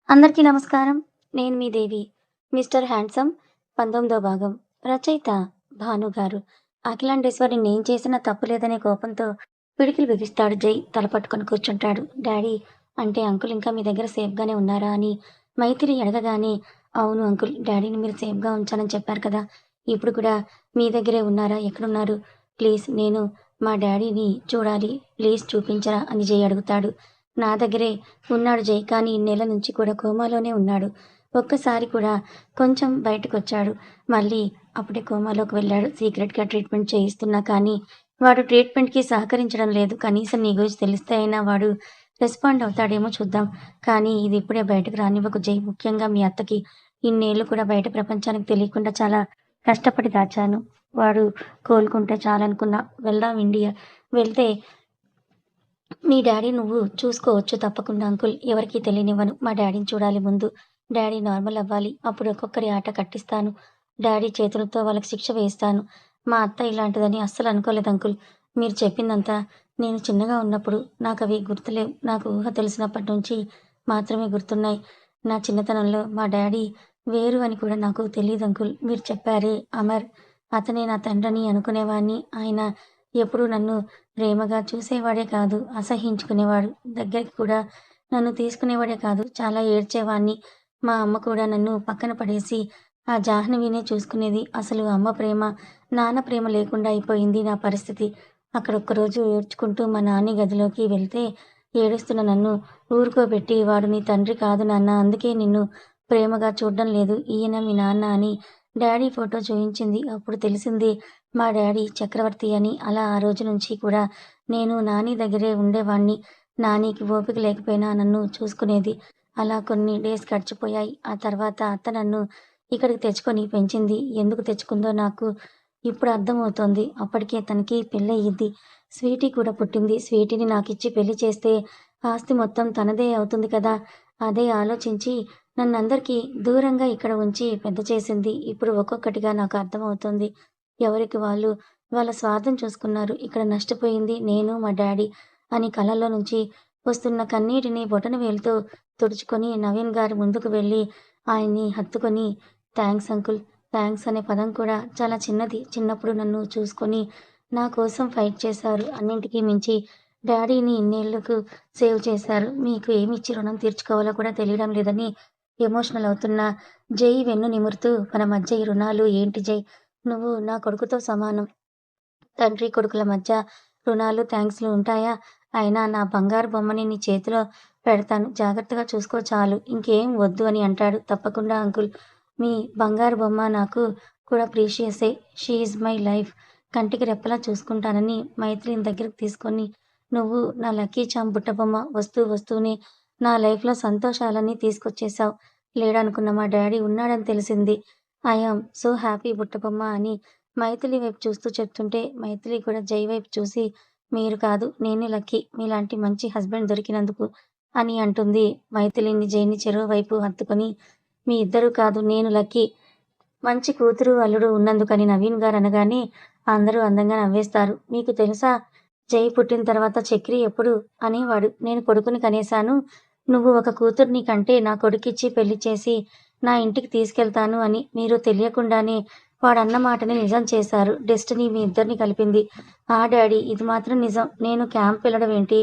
అందరికీ నమస్కారం. నేను మీ దేవి. 'మిస్టర్ హ్యాండ్సమ్' 19వ భాగం. రచయిత భాను గారు. అఖిలాండేశ్వరి నేను చేసిన తప్పు లేదనే కోపంతో పిడికిలి బిగిస్తాడు జై. తల పట్టుకొని కూర్చుంటాడు. డాడీ అంటే అంకుల్ ఇంకా మీ దగ్గర సేఫ్‌గానే ఉన్నారా అని మైథిలి అడగగానే, అవును అంకుల్. డాడీని మీరు సేఫ్‌గా ఉంచానని చెప్పారు కదా! ఇప్పుడు కూడా మీ దగ్గరే ఉన్నారా? ఎక్కడున్నారు? ప్లీజ్ నేను మా డాడీని చూడాలి. ప్లీజ్ చూపించరా అని జై అడుగుతాడు. నా దగ్గరే ఉన్నాడు జై. కానీ ఇన్నేళ్ల నుంచి కూడా కోమాలోనే ఉన్నాడు. ఒక్కసారి కూడా కొంచెం బయటకొచ్చాడు. మళ్ళీ అప్పుడే కోమాలోకి వెళ్ళాడు. సీక్రెట్‌గా ట్రీట్‌మెంట్ చేయిస్తున్నా కానీ వాడు ట్రీట్‌మెంట్‌కి సహకరించడం లేదు. కనీసం నీ గురించి తెలిస్తే అయినా వాడు రెస్పాండ్ అవుతాడేమో చూద్దాం. కానీ ఇది ఇప్పుడే బయటకు రానివ్వకు జై. ముఖ్యంగా మీ అత్తకి ఇన్నేళ్లు కూడా బయట ప్రపంచానికి తెలియకుండా చాలా కష్టపడి దాచాను. వాడు కోలుకుంటే చాలనుకున్నా. వెళ్దాం ఇండియా. వెళ్తే మీ డాడీ నువ్వు చూసుకోవచ్చు తప్పకుండా అంకుల్. ఎవరికీ తెలియనివ్వను. మా డాడీని చూడాలి ముందు. డాడీ నార్మల్ అవ్వాలి. అప్పుడు ఒక్కొక్కరి ఆట కట్టిస్తాను. డాడీ చేతులతో వాళ్ళకి శిక్ష వేయిస్తాను. మా అత్త ఇలాంటిదని అస్సలు అనుకోలేదు అంకుల్. మీరు చెప్పిందంతా నేను చిన్నగా ఉన్నప్పుడు నాకవి గుర్తులేవు. నాకు ఊహ తెలిసినప్పటి నుంచి మాత్రమే గుర్తున్నాయి. నా చిన్నతనంలో మా డాడీ వేరు అని కూడా నాకు తెలీదు అంకుల్. మీరు చెప్పారే అమర్, అతనే నా తండ్రని అనుకునేవాడిని. ఆయన ఎప్పుడూ నన్ను ప్రేమగా చూసేవాడే కాదు, అసహ్యించుకునేవాడు. దగ్గరికి కూడా నన్ను తీసుకునేవాడే కాదు, చాలా ఏడ్చేవాణ్ణి. మా అమ్మ కూడా నన్ను పక్కన పడేసి ఆ జాహ్నవినే చూసుకునేది. అసలు అమ్మ ప్రేమ, నాన్న ప్రేమ లేకుండా అయిపోయింది నా పరిస్థితి. అక్కడ ఒక్కరోజు ఏడ్చుకుంటూ మా నాన్న గదిలోకి వెళ్తే ఏడుస్తున్న నన్ను ఊరుకోబెట్టి, వాడు నీ తండ్రి కాదు నాన్న, అందుకే నిన్ను ప్రేమగా చూడడం లేదు. ఈయన మీ నాన్న అని డాడీ ఫోటో చూయించింది. అప్పుడు తెలిసింది మా డాడీ చక్రవర్తి అని. అలా ఆ రోజు నుంచి కూడా నేను నాని దగ్గరే ఉండేవాణ్ణి. నానికి ఓపిక లేకపోయినా నన్ను చూసుకునేది. అలా కొన్ని డేస్ గడిచిపోయాయి. ఆ తర్వాత అత్త నన్ను ఇక్కడికి తెచ్చుకొని పెంచింది. ఎందుకు తెచ్చుకుందో నాకు ఇప్పుడు అర్థమవుతోంది. అప్పటికే తనకి పెళ్ళయ్యింది. స్వీటీ కూడా పుట్టింది. స్వీటీని నాకిచ్చి పెళ్లి చేస్తే ఆస్తి మొత్తం తనదే అవుతుంది కదా! అదే ఆలోచించి నన్నందరికీ దూరంగా ఇక్కడ ఉంచి పెద్ద చేసింది. ఇప్పుడు ఒక్కొక్కటిగా నాకు అర్థమవుతోంది. ఎవరికి వాళ్ళు వాళ్ళ స్వార్థం చూసుకున్నారు. ఇక్కడ నష్టపోయింది నేను, మా డాడీ అని కళ్ళల్లో నుంచి వస్తున్న కన్నీటిని బొటనవేలుతో తుడుచుకొని నవీన్ గారి ముందుకు వెళ్ళి ఆయన్ని హత్తుకొని, థాంక్స్ అంకుల్. థాంక్స్ అనే పదం కూడా చాలా చిన్నది. చిన్నప్పుడు నన్ను చూసుకొని నా కోసం ఫైట్ చేశారు. అన్నింటికి మించి డాడీని ఇన్నేళ్లకు సేవ్ చేశారు. మీకు ఏమిచ్చి రుణం తీర్చుకోవాలో కూడా తెలియడం లేదని ఎమోషనల్ అవుతున్న జై వెన్ను నిమురుతూ, మన మధ్య ఈ రుణాలు ఏంటి జై? నువ్వు నా కొడుకుతో సమానం. తండ్రి కొడుకుల మధ్య రుణాలు, థాంక్స్‌లు ఉంటాయా? అయినా నా బంగారు బొమ్మని నీ చేతిలో పెడతాను. జాగ్రత్తగా చూసుకో చాలు. ఇంకేం వద్దు అని అంటాడు. తప్పకుండా అంకుల్. మీ బంగారు బొమ్మ నాకు కూడా ప్రీషియసే. She is my life. కంటికి రెప్పలా చూసుకుంటానని మైథిలిని దగ్గరికి తీసుకొని, నువ్వు నా లక్కీ చార్మ్ బుట్టబొమ్మ. వస్తూ వస్తూనే నా లైఫ్‌లో సంతోషాలన్నీ తీసుకొచ్చేశావు. లేడనుకున్న మా డాడీ ఉన్నాడని తెలిసింది. ఐ యామ్ సో హ్యాపీ బుట్టబొమ్మ అని మైథిలి వైపు చూస్తూ చెప్తుంటే, మైథిలి కూడా జై వైపు చూసి, మీరు కాదు నేనే లక్కీ మీలాంటి మంచి హస్బెండ్ దొరికినందుకు అని అంటుంది. మైథిలిని, జైని చెరో వైపు హత్తుకొని, మీ ఇద్దరూ కాదు నేను లక్కీ. మంచి కూతురు, అల్లుడు ఉన్నందుకని నవీన్ గారు అనగానే అందరూ అందంగా నవ్వేస్తారు. మీకు తెలుసా జై పుట్టిన తర్వాత చక్రి ఎప్పుడు అనేవాడు, నేను కొడుకుని కనేశాను. నువ్వు ఒక కూతుర్ని కంటే నా కొడుకిచ్చి పెళ్లి చేసి నా ఇంటికి తీసుకెళ్తాను అని. మీరు తెలియకుండానే వాడన్న మాటని నిజం చేశారు. డెస్టినీ మీ ఇద్దరిని కలిపింది. ఆ డాడీ ఇది మాత్రం నిజం. నేను క్యాంప్ వెళ్ళడం ఏంటి,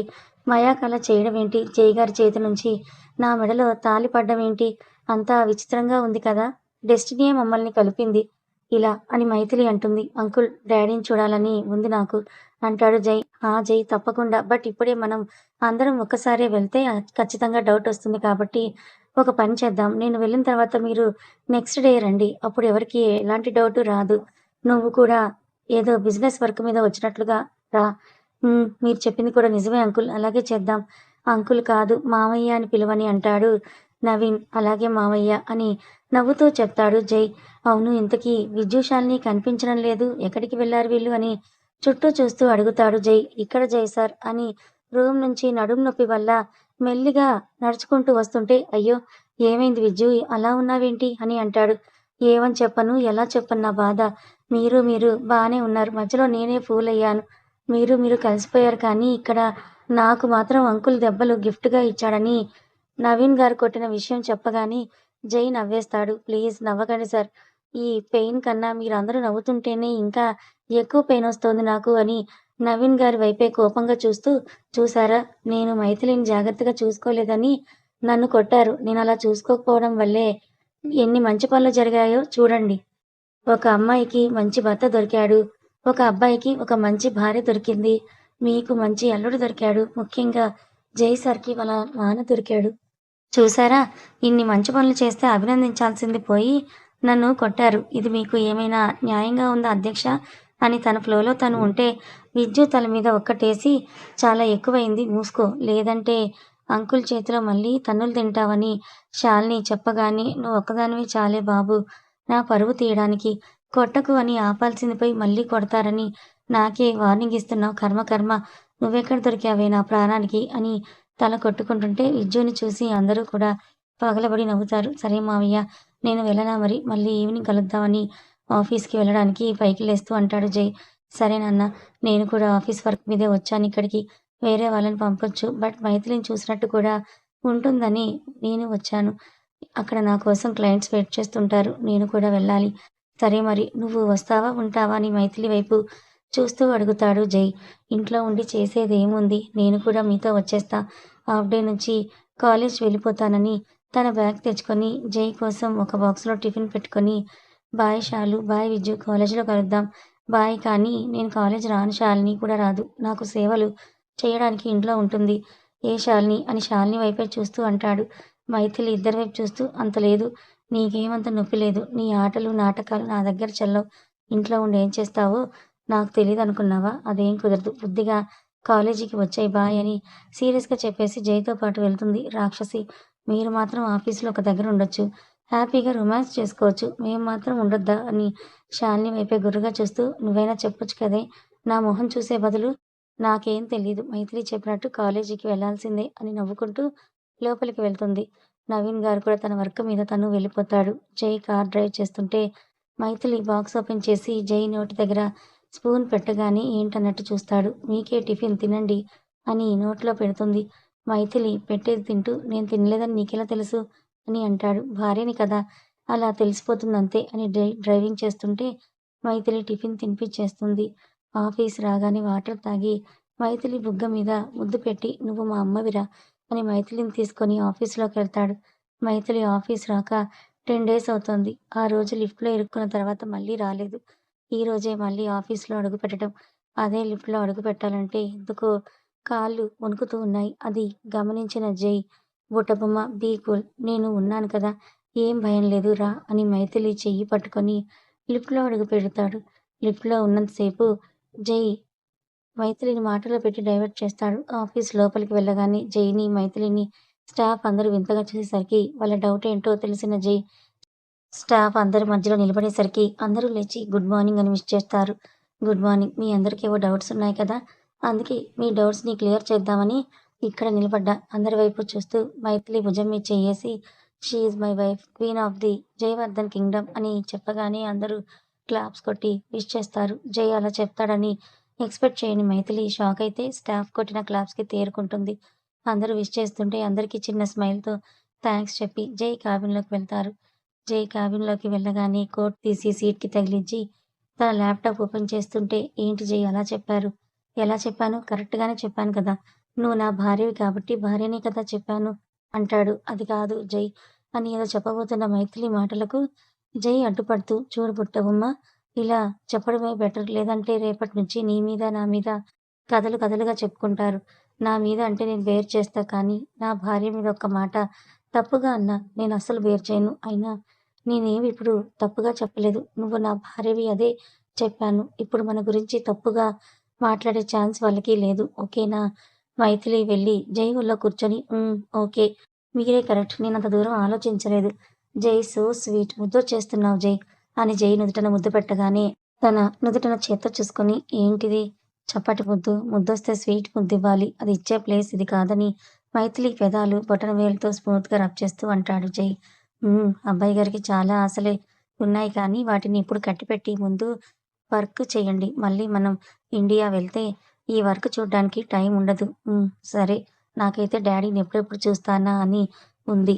మయాకళ చేయడం ఏంటి, జై గారి చేతి నుంచి నా మెడలో తాళి పడ్డం ఏంటి, అంతా విచిత్రంగా ఉంది కదా! డెస్టినీయే మమ్మల్ని కలిపింది ఇలా అని మైథిలి అంటుంది. అంకుల్ డాడీని చూడాలని ఉంది నాకు అంటాడు జై. ఆ జై తప్పకుండా. బట్ ఇప్పుడే మనం అందరం ఒక్కసారే వెళ్తే ఖచ్చితంగా డౌట్ వస్తుంది కాబట్టి ఒక పని చేద్దాం. నేను వెళ్ళిన తర్వాత మీరు నెక్స్ట్ డే రండి. అప్పుడు ఎవరికీ ఎలాంటి డౌటు రాదు. నువ్వు కూడా ఏదో బిజినెస్ వర్క్ మీద వచ్చినట్లుగా రా. మీరు చెప్పింది కూడా నిజమే అంకుల్. అలాగే చేద్దాం. అంకుల్ కాదు మామయ్య అని పిలవని అంటాడు నవీన్. అలాగే మావయ్య అని నవ్వుతూ చెప్తాడు జై. అవును ఇంతకీ విద్యుశాలిని కనిపించడం లేదు. ఎక్కడికి వెళ్లారు వీళ్ళు అని చుట్టూ చూస్తూ అడుగుతాడు జై. ఇక్కడ జై సార్ అని రూమ్ నుంచి నడుం నొప్పి వల్ల మెల్లిగా నడుచుకుంటూ వస్తుంటే, అయ్యో ఏమైంది విజ్జు అలా ఉన్నావేంటి అని అంటాడు. ఏమని చెప్పను, ఎలా చెప్పను నా బాధ. మీరు బానే ఉన్నారు. మధ్యలో నేనే ఫూల్ అయ్యాను. మీరు కలిసిపోయారు కానీ ఇక్కడ నాకు మాత్రం అంకుల్ దెబ్బలు గిఫ్ట్‌గా ఇచ్చాడని నవీన్ గారు కొట్టిన విషయం చెప్పగానే జై నవ్వేస్తాడు. "ప్లీజ్ నవ్వకండి సార్. ఈ పెయిన్ కన్నా మీరందరూ నవ్వుతుంటేనే ఇంకా ఎక్కువ పెయినొస్తోంది నాకు" అని నవీన్ గారి వైపే కోపంగా చూస్తూ, "చూసారా, నేను మైథిలిని జాగ్రత్తగా చూసుకోలేదని నన్ను కొట్టారు. నేనలా చూసుకోకపోవడం వల్లే ఎన్ని మంచి పనులు జరిగాయో చూడండి. ఒక అమ్మాయికి మంచి భర్త దొరికాడు. ఒక అబ్బాయికి ఒక మంచి భార్య దొరికింది. మీకు మంచి అల్లుడు దొరికాడు. ముఖ్యంగా జై సార్‌కి వాళ్ళ నాన్న దొరికాడు. చూసారా? ఇన్ని మంచి పనులు చేస్తే అభినందించాల్సింది పోయి నన్ను కొట్టారు. ఇది మీకు ఏమైనా న్యాయంగా ఉందా అధ్యక్ష?" అని తన ఫ్లోలో తను ఉంటే విద్యు తల మీద ఒక్కటేసి, "చాలా ఎక్కువైంది మూసుకో. లేదంటే అంకుల్ చేతిలో మళ్ళీ తన్నులు తింటావని" శాలిని చెప్పగానే, "నువ్వొక్కదానివే చాలే బాబూ నా పరువు తీయడానికి. కొట్టకు అని ఆపాల్సింది పోయి మళ్ళీ కొడతారని నాకే వార్నింగ్ ఇస్తున్నావు. కర్మ కర్మ. నువ్వెక్కడ దొరికావే నా ప్రాణానికి" అని తల కొట్టుకుంటుంటే విద్యుని చూసి అందరూ కూడా పగలబడి నవ్వుతారు. "సరే మావయ్య, నేను వెళ్ళనా మరి? మళ్ళీ ఈవినింగ్ కలుద్దామని ఆఫీస్‌కి వెళ్ళడానికి పైకి లేస్తూ అంటాడు జై. "సరే నాన్న, నేను కూడా ఆఫీస్ వర్క్ మీదే వచ్చానిక్కడికి. వేరే వాళ్ళని పంపొచ్చు. బట్ మైథిలిని చూసినట్టు కూడా ఉంటుందని నేను వచ్చాను. అక్కడ నా కోసం క్లయింట్స్ వెయిట్ చేస్తుంటారు. నేను కూడా వెళ్ళాలి." "సరే మరి నువ్వు వస్తావా? ఉంటావా?" అని మైథిలి వైపు చూస్తూ అడుగుతాడు జై. "ఇంట్లో ఉండి చేసేదేముంది? నేను కూడా మీతో వచ్చేస్తా. హాఫ్ డే నుంచి కాలేజ్ వెళ్ళిపోతానని" తన బ్యాగ్ తెచ్చుకొని జై కోసం ఒక బాక్స్‌లో టిఫిన్ పెట్టుకొని, "బాయ్ శాలు, బాయ్ విజ్జు, కాలేజ్‌లో కలుద్దాం." "బాయ్, కానీ నేను కాలేజ్ రాను. శాలిని కూడా రాదు. నాకు సేవలు చేయడానికి ఇంట్లో ఉంటుంది." "ఏ శాలిని?" అని శాలిని వైపే చూస్తూ అంటాడు. మైథిలి ఇద్దరి వైపు చూస్తూ, "అంత లేదు. నీకేమంత నొప్పి లేదు. నీ ఆటలు, నాటకాలు నా దగ్గర చెల్లవు. ఇంట్లో ఉండి ఏం చేస్తావో నాకు తెలీదనుకున్నావా? అదేం కుదరదు. బుద్ధిగా కాలేజీకి వచ్చెయ్ బాయ్" అని సీరియస్‌గా చెప్పేసి జైతో పాటు వెళ్తుంది రాక్షసి. "మీరు మాత్రం ఆఫీస్‌లో ఒక దగ్గర ఉండొచ్చు. హ్యాపీగా రొమాన్స్ చేసుకోవచ్చు. మేము మాత్రం ఉండొద్దా?" అని శాలిని వైపే గుర్రుగా చూస్తూ, "నువ్వైనా చెప్పొచ్చు కదే! నా మొహం చూసే బదులు." "నాకేం తెలీదు. మైథిలి చెప్పినట్టు కాలేజీకి వెళ్ళాల్సిందే" అని నవ్వుకుంటూ లోపలికి వెళ్తుంది. నవీన్ గారు కూడా తన వర్క్ మీద తను వెళ్ళిపోతాడు. జై కార్ డ్రైవ్ చేస్తుంటే మైథిలి బాక్స్ ఓపెన్ చేసి జై నోటి దగ్గర స్పూన్ పెట్టగానే ఏంటన్నట్టు చూస్తాడు. "మీకే టిఫిన్ తినండి" అని నోట్లో పెడుతుంది. మైథిలి పెట్టేది తింటూ, "నేను తినలేదని నీకెలా తెలుసు?" అని అంటాడు. "భార్యని కదా! అలా తెలిసిపోతుందంతే" అని డ్రైవింగ్ చేస్తుంటే మైథిలి టిఫిన్ తినిపిచ్చేస్తుంది. ఆఫీస్ రాగానే వాటర్ తాగి మైథిలి బుగ్గ మీద ముద్దు పెట్టి, "నువ్వు మా అమ్మవిరా" అని మైథిలిని తీసుకొని ఆఫీస్‌లోకెళ్తాడు. మైథిలి ఆఫీస్ రాక 10 డేస్ అవుతోంది. ఆ రోజు లిఫ్ట్‌లో ఇరుక్కున్న తర్వాత మళ్ళీ రాలేదు. ఈ రోజే మళ్ళీ ఆఫీస్‌లో అడుగుపెట్టడం. అదే లిఫ్ట్‌లో అడుగుపెట్టాలంటే ఎందుకో కాళ్ళు వణుకుతూ ఉన్నాయి. అది గమనించిన జై, "బుట్టబొమ్మ, బీ కూల్. నేను ఉన్నాను కదా! ఏం భయం లేదు రా" అని మైథిలి చెయ్యి పట్టుకొని లిఫ్ట్‌లో అడుగుపెడతాడు. లిఫ్ట్‌లో ఉన్నంత సేపు జై మైథిలిని మాటల్లో పెట్టి డైవర్ట్ చేస్తాడు. ఆఫీస్ లోపలికి వెళ్ళగానే జైని, మైథిలిని స్టాఫ్ అందరూ వింతగా చూసేసరికి వాళ్ళ డౌటేంటో తెలిసిన జై స్టాఫ్ అందరి మధ్యలో నిలబడేసరికి అందరూ లేచి గుడ్ మార్నింగ్ అని విష్ చేస్తారు. "Good morning. మీ అందరికేవో డౌట్స్ ఉన్నాయి కదా! అందుకే మీ డౌట్స్‌ని క్లియర్ చేద్దామని ఇక్కడ నిలబడ్డా." అందరి వైపు చూస్తూ మైథిలి భుజం మీద చెయ్యేసి, "she is my wife, queen of the Jayavardhan kingdom" అని చెప్పగానే అందరూ క్లాప్స్ కొట్టి విష్ చేస్తారు. జై అలా చెప్తాడని ఎక్స్‌పెక్ట్ చేయని మైథిలి షాకయితే స్టాఫ్ కొట్టిన క్లాప్స్‌కి తేరుకుంటుంది. అందరూ విష్ చేస్తుంటే అందరికీ చిన్న స్మైల్‌తో థాంక్స్ చెప్పి జై క్యాబిన్‌లోకి వెళ్తారు. జై క్యాబిన్‌లోకి వెళ్ళగానే కోట్ తీసి సీట్‌కి తగిలించి తన ల్యాప్‌టాప్ ఓపెన్ చేస్తుంటే, "ఏంటి జై అలా చెప్పారు?" "ఎలా చెప్పాను? కరెక్ట్‌గానే చెప్పాను కదా! నువ్వు నా భార్యవి కాబట్టి భార్యనే కదా చెప్పాను" అంటాడు. "అది కాదు జై" అని ఏదో చెప్పబోతున్న మైథిలి మాటలకు జై అడ్డుపడుతూ, "చూడు బుట్టబొమ్మ, ఇలా చెప్పడమే బెటర్. లేదంటే రేపటి నుంచి నీ మీద, నా మీద కథలు కథలుగా చెప్పుకుంటారు. నా మీద అంటే నేను బేర్ చేస్తా, కానీ నా భార్య మీద ఒక్క మాట తప్పుగా అన్నా నేనస్సలు బేర్ చేయను. అయినా నేనేమి ఇప్పుడు తప్పుగా చెప్పలేదు. నువ్వు నా భార్యవి అదే చెప్పాను. ఇప్పుడు మన గురించి తప్పుగా మాట్లాడే ఛాన్స్ వాళ్ళకి లేదు. ఓకేనా?" మైథిలి వెళ్ళి జై ఒళ్ళో కూర్చొని, ఓకే. మీరే కరెక్ట్. నేనంత దూరం ఆలోచించలేదు. జై సో స్వీట్. ముద్దొచ్చేస్తున్నావు జై" అని జై నుదుటన ముద్దు పెట్టగానే తన నుదుటన చేత్తో చూసుకొని, "ఏంటిది? చప్పటి ముద్దు. ముద్దొస్తే స్వీట్ ముద్దివ్వాలి. అది ఇచ్చే ప్లేస్ ఇది కాదని" మైథిలి పెదాలు బొటనవేలుతో స్మూత్‌గా రబ్ చేస్తూ అంటాడు జై. అబ్బాయి గారికి చాలా ఆశలే ఉన్నాయి, కానీ వాటిని ఇప్పుడు కట్టిపెట్టి ముందు వర్క్ చేయండి. మళ్ళీ మనం ఇండియా వెళ్తే ఈ వర్క్ చూడ్డానికి టైం ఉండదు. సరే" నాకైతే డ్యాడీని ఎప్పుడెప్పుడు చూస్తానా అని ఉంది.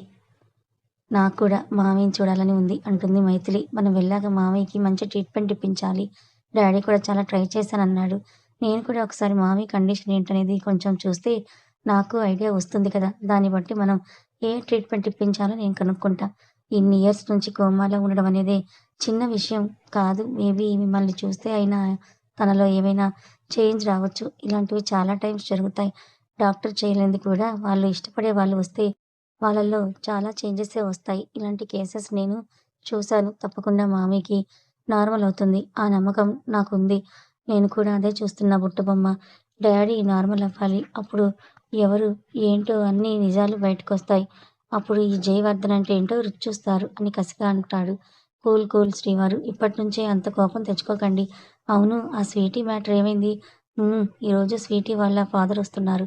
నాకు కూడా మామయ్యని చూడాలని ఉంది అంటుంది మైథిలి. మనం వెళ్ళాక మామయ్యకి మంచి ట్రీట్మెంట్ ఇప్పించాలి. డ్యాడీ కూడా చాలా ట్రై చేశానన్నాడు. నేను కూడా ఒకసారి మామయ్య కండిషన్ ఏంటనేది కొంచెం చూస్తే నాకు ఐడియా వస్తుంది కదా! దాన్ని బట్టి మనం ఏ ట్రీట్మెంట్ ఇప్పించాలో నేను కనుక్కుంటా. ఇన్ని ఇయర్స్ నుంచి కోమాలో ఉండడం అనేది చిన్న విషయం కాదు. మేబీ మిమ్మల్ని చూస్తే అయినా తనలో ఏమైనా చేంజ్ రావచ్చు. ఇలాంటివి చాలా టైమ్స్ జరుగుతాయి. డాక్టర్ చేయలేనిది కూడా వాళ్ళు ఇష్టపడే వాళ్ళు వస్తే వాళ్ళల్లో చాలా చేంజెసే వస్తాయి. ఇలాంటి కేసెస్ నేను చూసాను. తప్పకుండా మామయ్యకి నార్మల్ అవుతుంది. ఆ నమ్మకం నాకుంది. నేను కూడా అదే చూస్తున్నా బుట్టబొమ్మ. డ్యాడీ నార్మల్ అవ్వాలి. అప్పుడు ఎవరు, ఏంటో అన్ని నిజాలు బయటకొస్తాయి. అప్పుడు ఈ జయవర్ధన్ అంటే ఏంటో రుచి చూస్తారు అని కసిగా అంటాడు. కూల్ కూల్ శ్రీవారు. ఇప్పటినుంచే అంత కోపం తెచ్చుకోకండి. అవును ఆ స్వీటీ మ్యాటర్ ఏమైంది? ఈరోజు స్వీటీ వాళ్ళ ఫాదర్ వస్తున్నారు.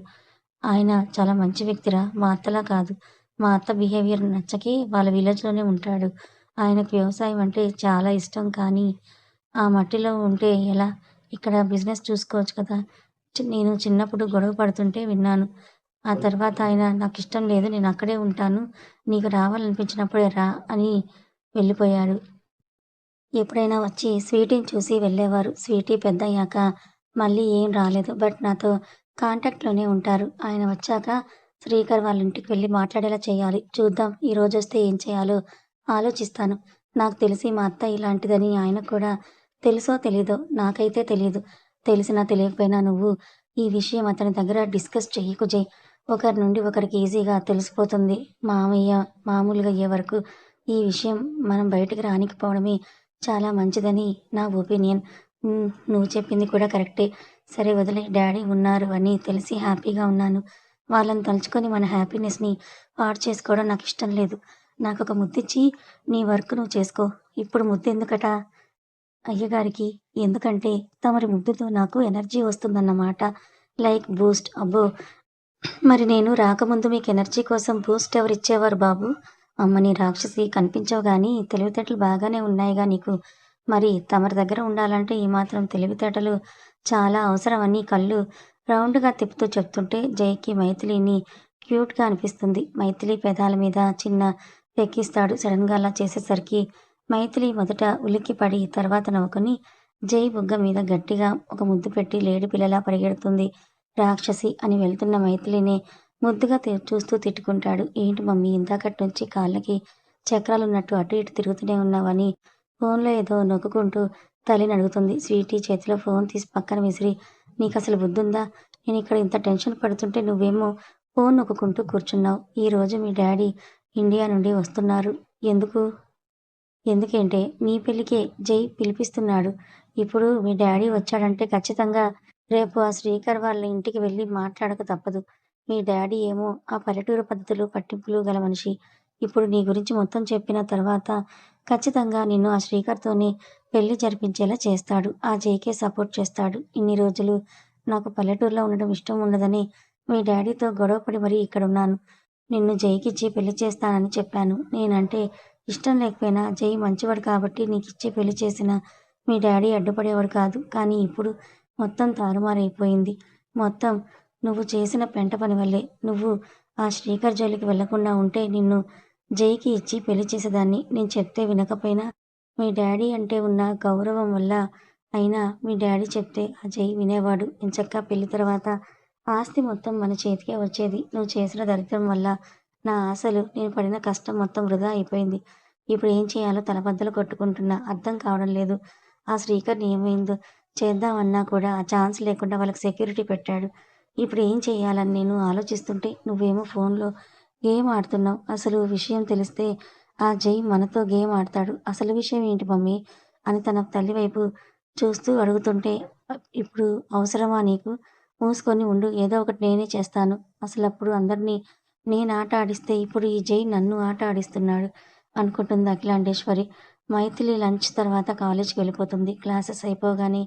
ఆయన చాలా మంచి వ్యక్తిరా. మా అత్తలా కాదు. మా అత్త బిహేవియర్ నచ్చకే వాళ్ళ విలేజ్‌లోనే ఉంటాడు. ఆయనకు వ్యవసాయం అంటే చాలా ఇష్టం. కానీ ఆ మట్టిలో ఉంటే ఎలా? ఇక్కడ బిజినెస్ చూసుకోవచ్చు కదా! నేను చిన్నప్పుడు గొడవ పడుతుంటే విన్నాను. ఆ తర్వాత ఆయన నాకిష్టం లేదు. నేనక్కడే ఉంటాను. నీకు రావాలనిపించినప్పుడే రా అని వెళ్ళిపోయాడు. ఎప్పుడైనా వచ్చి స్వీటీని చూసి వెళ్ళేవారు. స్వీటీ పెద్దయ్యాక మళ్ళీ ఏం రాలేదు. బట్ నాతో కాంటాక్ట్‌లోనే ఉంటారు. ఆయన వచ్చాక శ్రీకర్ వాళ్ళ ఇంటికి వెళ్లి మాట్లాడేలా చేయాలి. చూద్దాం ఈరోజొస్తే ఏం చేయాలో ఆలోచిస్తాను. నాకు తెలిసి మా అత్త ఇలాంటిదని ఆయనకు కూడా తెలుసో తెలీదో నాకైతే తెలీదు. తెలిసినా తెలియకపోయినా నువ్వు ఈ విషయం అతని దగ్గర డిస్కస్ చెయ్యకు జై. ఒకరి నుండి ఒకరికి ఈజీగా తెలిసిపోతుంది. మామయ్య మామూలుగా అయ్యే వరకు ఈ విషయం మనం బయటికి రానీకపోవడమే చాలా మంచిదని నా ఒపీనియన్. నువ్వు చెప్పింది కూడా కరెక్టే. సరే వదిలేయ్ డ్యాడీ ఉన్నారు అని తెలిసి హ్యాపీగా ఉన్నాను. వాళ్ళని తలుచుకొని మన హ్యాపీనెస్‌ని పాడు చేసుకోవడం నాకిష్టం లేదు. నాకొక ముద్దిచ్చి నీ వర్క్ నువ్వు చేసుకో. ఇప్పుడు ముద్దెందుకట అయ్యగారికి? ఎందుకంటే తమరి ముద్దుతో నాకు ఎనర్జీ వస్తుందన్నమాట. Like Boost. అబ్బో! మరి నేను రాకముందు మీకు ఎనర్జీ కోసం బూస్ట్ ఎవరిచ్చేవారు బాబూ? అమ్మని రాక్షసి కనిపించవు గానీ తెలివితేటలు బాగానే ఉన్నాయిగా నీకు. మరి తమరి దగ్గర ఉండాలంటే ఈ మాత్రం తెలివితేటలు చాలా అవసరం అని కళ్ళు రౌండ్‌గా తిప్పుతూ చెప్తుంటే జైకి మైథిలిని క్యూట్‌గా అనిపిస్తుంది. మైథిలి పెదాల మీద చిన్న పెక్కిస్తాడు. సడెన్‌గా అలా చేసేసరికి మైథిలి మొదట ఉలిక్కిపడి తర్వాత నవ్వుకొని జై బుగ్గ మీద గట్టిగా ఒక ముద్దు పెట్టి లేడిపిల్లలా పరిగెడుతుంది. రాక్షసి అని వెళ్తున్న మైథిలిని ముద్దుగా చూస్తూ తిట్టుకుంటాడు. ఏంటి మమ్మీ ఇందాకటి నుంచి కాళ్ళకి చక్రాలున్నట్టు అటు ఇటు తిరుగుతూనే ఉన్నావని ఫోన్‌లో ఏదో నొక్కుకుంటూ తల్లిని అడుగుతుంది. స్వీటీ చేతిలో ఫోన్ తీసి పక్కన విసిరి నీకసలు బుద్ధుందా? నేనిక్కడ ఇంత టెన్షన్ పడుతుంటే నువ్వేమో ఫోన్ నొక్కుకుంటూ కూర్చున్నావు. ఈరోజు మీ డ్యాడీ ఇండియా నుండి వస్తున్నారు. ఎందుకు? ఎందుకేంటే నీ పెళ్ళికే జై పిలిపిస్తున్నాడు. ఇప్పుడు మీ డ్యాడీ వచ్చాడంటే ఖచ్చితంగా రేపు ఆ శ్రీకర్ వాళ్ళ ఇంటికి వెళ్లి మాట్లాడక తప్పదు. మీ డ్యాడీ ఏమో ఆ పల్లెటూరు పద్ధతులు, పట్టింపులు గల మనిషి. ఇప్పుడు నీ గురించి మొత్తం చెప్పిన తర్వాత ఖచ్చితంగా నిన్ను ఆ శ్రీకర్‌తోనే పెళ్లి జరిపించేలా చేస్తాడు. ఆ జైకే సపోర్ట్ చేస్తాడు. ఇన్ని రోజులు నాకు పల్లెటూరులో ఉండడం ఇష్టం ఉండదని మీ డ్యాడీతో గొడవపడి మరీ ఇక్కడున్నాను. నిన్ను జైకిచ్చి పెళ్లి చేస్తానని చెప్పాను. నేనంటే ఇష్టం లేకపోయినా జై మంచివాడు కాబట్టి నీకిచ్చి పెళ్లి చేసినా మీ డ్యాడీ అడ్డుపడేవాడు కాదు. కానీ ఇప్పుడు మొత్తం తారుమారైపోయింది. మొత్తం నువ్వు చేసిన పెంట పని వల్లే. నువ్వు ఆ శ్రీకర్ జోలికి వెళ్ళకుండా ఉంటే నిన్ను జైకి ఇచ్చి పెళ్లి చేసేదాన్ని. నేను చెప్తే వినకపోయినా మీ డ్యాడీ అంటే ఉన్న గౌరవం వల్ల అయినా మీ డ్యాడీ చెప్తే ఆ జై వినేవాడు. ఎంచక్కా పెళ్లి తర్వాత ఆస్తి మొత్తం మన చేతికే వచ్చేది. నువ్వు చేసిన దరిద్రం వల్ల నా ఆశలు, నేను పడిన కష్టం మొత్తం వృధా అయిపోయింది. ఇప్పుడు ఏం చేయాలో తలబద్దలు కొట్టుకుంటున్నా. అర్థం కావడం లేదు. ఆ శ్రీకర్‌ని ఏమైందో చేద్దామన్నా కూడా ఆ ఛాన్స్ లేకుండా వాళ్ళకి సెక్యూరిటీ పెట్టాడు. ఇప్పుడు ఏం చేయాలని నేను ఆలోచిస్తుంటే నువ్వేమో ఫోన్‌లో గేమ్ ఆడుతున్నావు. అసలు విషయం తెలిస్తే ఆ జై మనతో గేమ్ ఆడతాడు. అసలు విషయం ఏంటి మమ్మీ? అని తన తల్లి వైపు చూస్తూ అడుగుతుంటే ఇప్పుడు అవసరమా నీకు? మూసుకొని ఉండు. ఏదో ఒకటి నేనే చేస్తాను. అసలప్పుడు అందరిని నేను ఆట ఆడిస్తే ఇప్పుడు ఈ జై నన్ను ఆట ఆడిస్తున్నాడు అనుకుంటుంది అఖిలాండేశ్వరి. మైథిలి లంచ్ తర్వాత కాలేజ్‌కి వెళ్ళిపోతుంది. క్లాసెస్ అయిపోగానే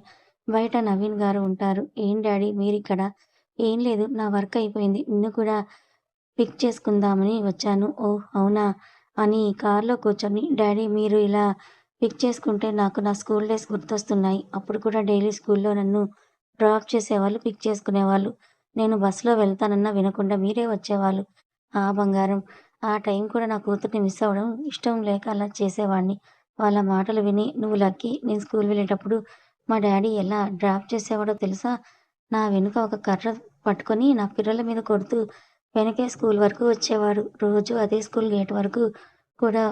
బయట నవీన్ గారు ఉంటారు. ఏం డ్యాడీ మీరిక్కడ? ఏం లేదు. నా వర్క్ అయిపోయింది. నిన్ను కూడా పిక్ చేసుకుందామని వచ్చాను. ఓహ్! అవునా? అని కార్‌లో కూర్చొని డ్యాడీ మీరు ఇలా పిక్ చేసుకుంటే నాకు నా స్కూల్ డేస్ గుర్తొస్తున్నాయి. అప్పుడు కూడా డైలీ స్కూల్‌లో నన్ను డ్రాప్ చేసేవాళ్ళు, పిక్ చేసుకునేవాళ్ళు. నేను బస్సులో వెళ్తానన్నా వినకుండా మీరే వచ్చేవాళ్ళు. ఆ బంగారం! ఆ టైం కూడా నా కూతుర్ని మిస్ అవ్వడం ఇష్టం లేక అలా చేసేవాడిని. వాళ్ళ మాటలు విని నువ్వు లక్కీ నేను స్కూల్ వెళ్ళేటప్పుడు మా డ్యాడీ ఎలా డ్రాప్ చేసేవాడో తెలుసా? నా వెనుక ఒక కర్ర పట్టుకొని నా పిర్రల మీద కొడుతూ వెనకే స్కూల్ వరకు వచ్చేవాడు. రోజూ అదే స్కూల్ గేట్ వరకు కూడా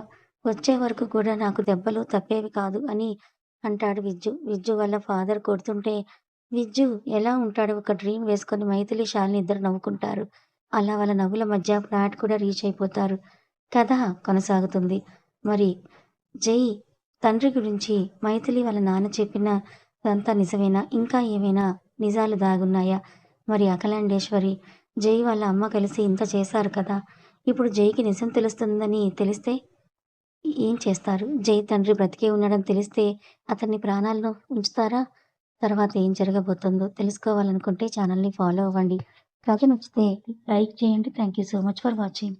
వచ్చే వరకు కూడా నాకు దెబ్బలు తప్పేవి కాదు అని అంటాడు విజ్జు. విజ్జు వాళ్ళ ఫాదర్ కొడుతుంటే విజ్జు ఎలా ఉంటాడు? ఒక డ్రీమ్ వేసుకొని మైథిలి, శాలిని ఇద్దరు నవ్వుకుంటారు. అలా వాళ్ళ నవ్వుల మధ్య ఫ్లాట్ కూడా రీచ్ అయిపోతారు. కథ కొనసాగుతుంది. మరి జై తండ్రి గురించి మైథిలి వాళ్ళ నాన్న చెప్పినదంతా నిజమేనా? ఇంకా ఏమైనా నిజాలు దాగున్నాయా? మరి అఖిలాండేశ్వరి, జై వాళ్ళ అమ్మ కలిసి ఇంత చేశారు కదా! ఇప్పుడు జైకి నిజం తెలుస్తుందని తెలిస్తే ఏం చేస్తారు? జై తండ్రి బ్రతికే ఉన్నాడని తెలిస్తే అతన్ని ప్రాణాలను ఉంచుతారా? తర్వాత ఏం జరగబోతుందో తెలుసుకోవాలనుకుంటే ఛానల్‌ని ఫాలో అవ్వండి. కథ నచ్చితే లైక్ చేయండి. Thank you so much for watching.